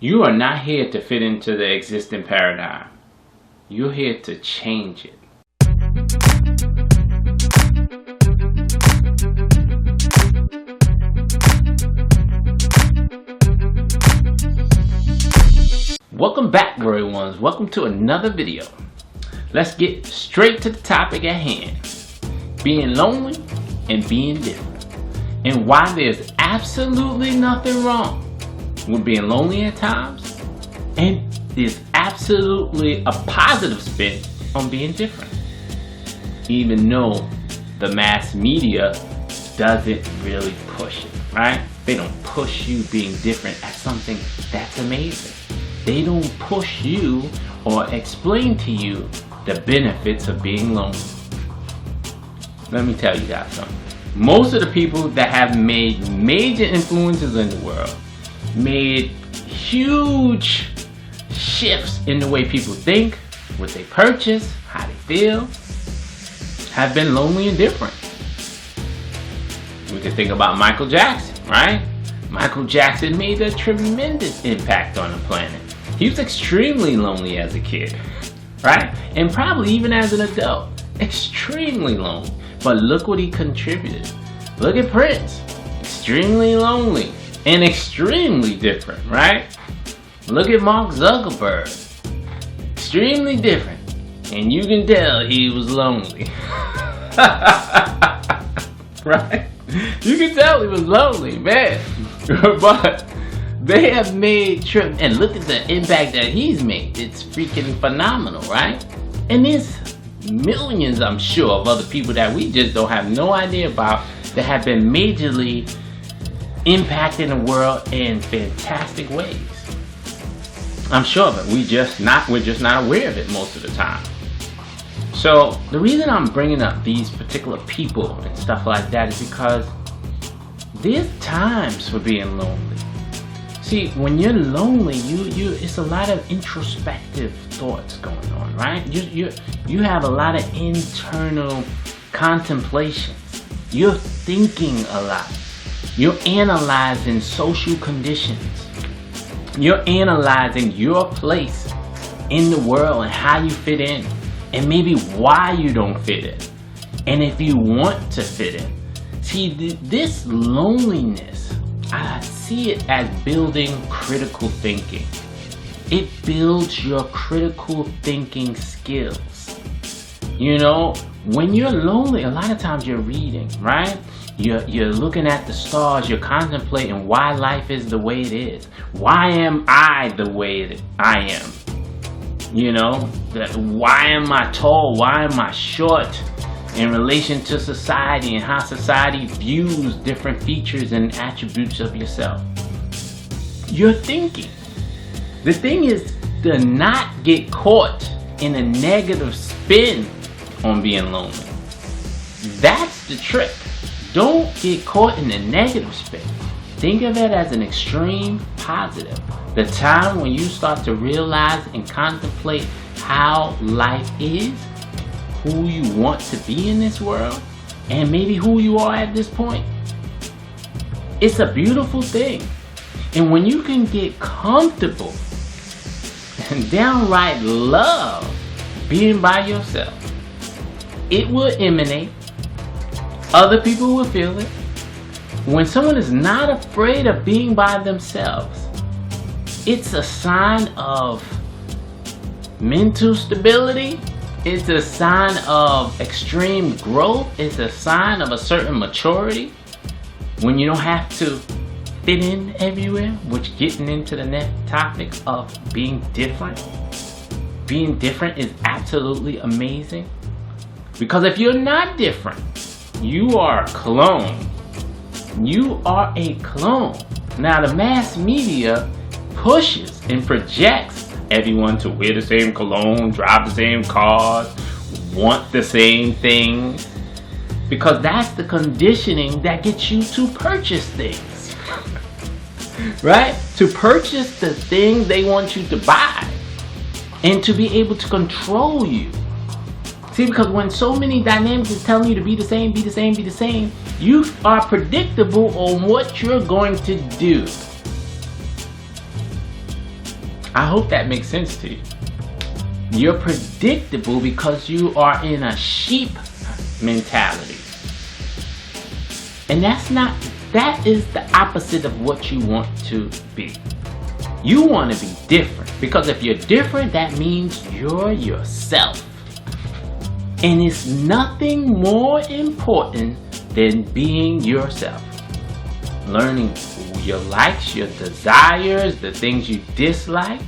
You are not here to fit into the existing paradigm. You're here to change it. Welcome back, Royal Ones. Welcome to another video. Let's get straight to the topic at hand. Being lonely and being different. And why there's absolutely nothing wrong with being lonely at times, and there's absolutely a positive spin on being different, even though the mass media doesn't really push it, right? They don't push you being different as something that's amazing. They don't push you or explain to you the benefits of being lonely. Let me tell you guys something. Most of the people that have made major influences in the world, made huge shifts in the way people think, what they purchase, how they feel, have been lonely and different. We can think about Michael Jackson, right? Michael Jackson made a tremendous impact on the planet. He was extremely lonely as a kid, right? And probably even as an adult, extremely lonely. But look what he contributed. Look at Prince, extremely lonely and extremely different, right? Look at Mark Zuckerberg, extremely different, and you can tell he was lonely. Right? You can tell he was lonely, man. But they have made sure, and look at the impact that he's made. It's freaking phenomenal, right? And there's millions, I'm sure, of other people that we just don't have no idea about that have been majorly impacting the world in fantastic ways. I'm sure of it. We're just not aware of it most of the time. So the reason I'm bringing up these particular people and stuff like that is because there's times for being lonely. See, when you're lonely, it's a lot of introspective thoughts going on, right? You have a lot of internal contemplations. You're thinking a lot. You're analyzing social conditions. You're analyzing your place in the world and how you fit in, and maybe why you don't fit in, and if you want to fit in. See, this loneliness, I see it as building critical thinking. It builds your critical thinking skills. You know, when you're lonely, a lot of times you're reading, right? You're looking at the stars, you're contemplating why life is the way it is. Why am I the way I am? You know, why am I tall? Why am I short in relation to society and how society views different features and attributes of yourself? You're thinking. The thing is to not get caught in a negative spin on being lonely. That's the trick. Don't get caught in a negative spin. Think of it as an extreme positive. The time when you start to realize and contemplate how life is, who you want to be in this world, and maybe who you are at this point. It's a beautiful thing. And when you can get comfortable and downright love being by yourself, it will emanate. Other people will feel it. When someone is not afraid of being by themselves, it's a sign of mental stability. It's a sign of extreme growth. It's a sign of a certain maturity. When you don't have to fit in everywhere, which getting into the next topic of being different. Being different is absolutely amazing. Because if you're not different, you are a clone. You are a clone. Now the mass media pushes and projects everyone to wear the same cologne, drive the same cars, want the same things, because that's the conditioning that gets you to purchase things. Right? To purchase the thing they want you to buy and to be able to control you. See, because when so many dynamics is telling you to be the same, you are predictable on what you're going to do. I hope that makes sense to you. You're predictable because you are in a sheep mentality. And that is the opposite of what you want to be. You want to be different, because if you're different, that means you're yourself. And it's nothing more important than being yourself. Learning your likes, your desires, the things you dislike,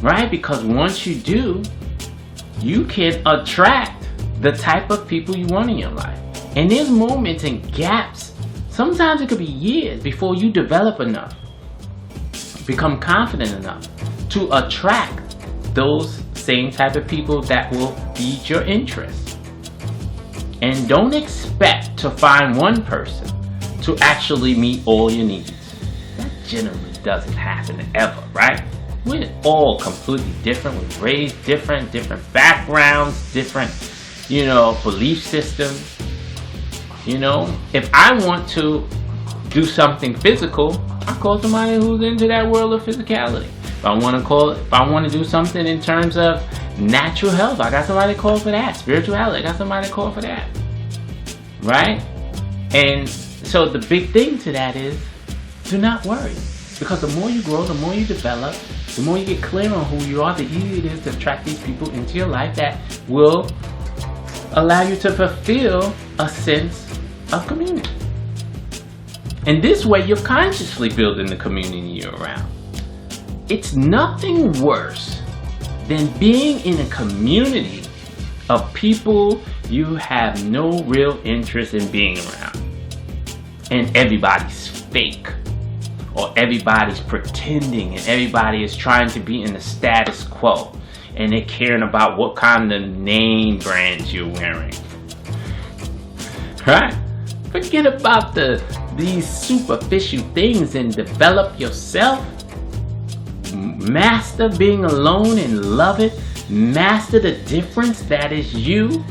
right? Because once you do, you can attract the type of people you want in your life. And there's moments and gaps. Sometimes it could be years before you develop enough, become confident enough to attract those same type of people that will feed your interest. And don't expect to find one person to actually meet all your needs. That generally doesn't happen ever, right? We're all completely different. We're raised different backgrounds, different, belief systems. If I want to do something physical, I call somebody who's into that world of physicality. If I want to do something in terms of natural health, I got somebody to call for that. Spirituality, I got somebody to call for that. Right? And so the big thing to that is, do not worry. Because the more you grow, the more you develop, the more you get clear on who you are, the easier it is to attract these people into your life that will allow you to fulfill a sense of community. And this way, you're consciously building the community you're around. It's nothing worse than being in a community of people you have no real interest in being around. And everybody's fake. Or everybody's pretending, and everybody is trying to be in the status quo. And they're caring about what kind of name brands you're wearing. Right? Forget about these superficial things and develop yourself. Master being alone and love it. Master the difference that is you.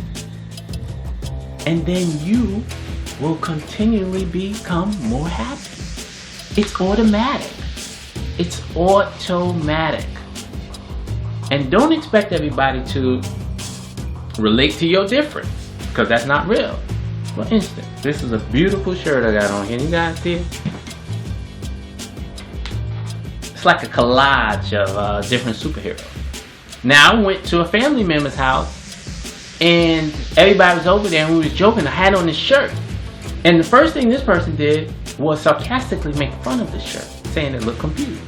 And then you will continually become more happy. It's automatic. It's automatic. And don't expect everybody to relate to your difference, because that's not real. For instance, this is a beautiful shirt I got on here. You guys see it? It's like a collage of different superheroes. Now, I went to a family member's house, and everybody was over there, and we was joking. I had on this shirt. And the first thing this person did was sarcastically make fun of the shirt, saying it looked confused.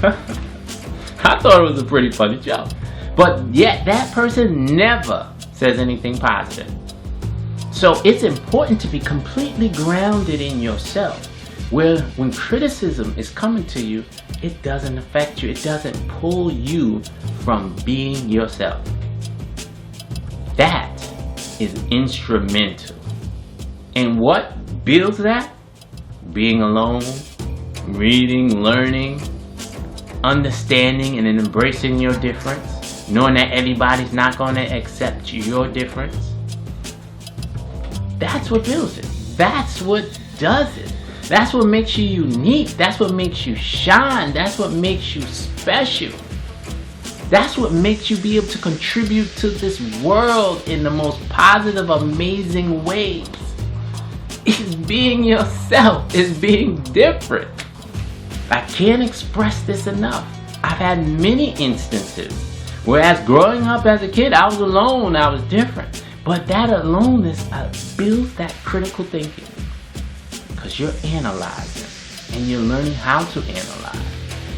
I thought it was a pretty funny joke. But yet, that person never says anything positive. So it's important to be completely grounded in yourself, where when criticism is coming to you, it doesn't affect you. It doesn't pull you from being yourself. That is instrumental. And what builds that? Being alone, reading, learning, understanding, and then embracing your difference. Knowing that everybody's not going to accept your difference. That's what builds it. That's what does it. That's what makes you unique. That's what makes you shine. That's what makes you special. That's what makes you be able to contribute to this world in the most positive, amazing ways. It's being yourself. It's being different. I can't express this enough. I've had many instances. Whereas growing up as a kid, I was alone. I was different. But that aloneness builds that critical thinking. Because you're analyzing. And you're learning how to analyze.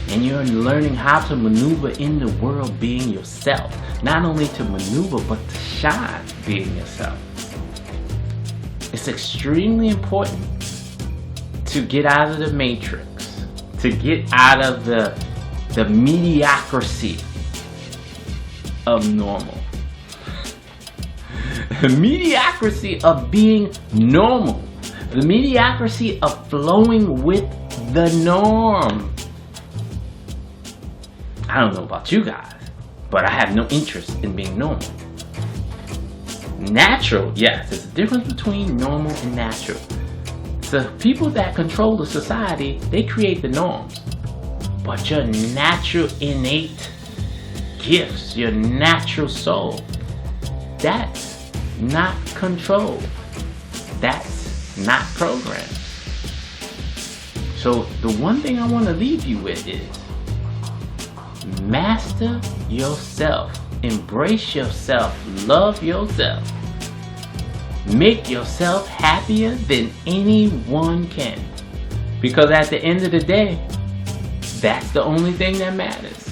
And you're learning how to maneuver in the world being yourself. Not only to maneuver, but to shine being yourself. It's extremely important to get out of the matrix, to get out of the mediocrity of normal. The mediocrity of being normal. The mediocrity of flowing with the norm. I don't know about you guys, but I have no interest in being normal. Natural, yes, there's a difference between normal and natural. So people that control the society, they create the norms. But your natural innate gifts, your natural soul, that's not controlled. That's not programmed. So the one thing I want to leave you with is master yourself, embrace yourself, love yourself, make yourself happier than anyone can. Because at the end of the day, that's the only thing that matters.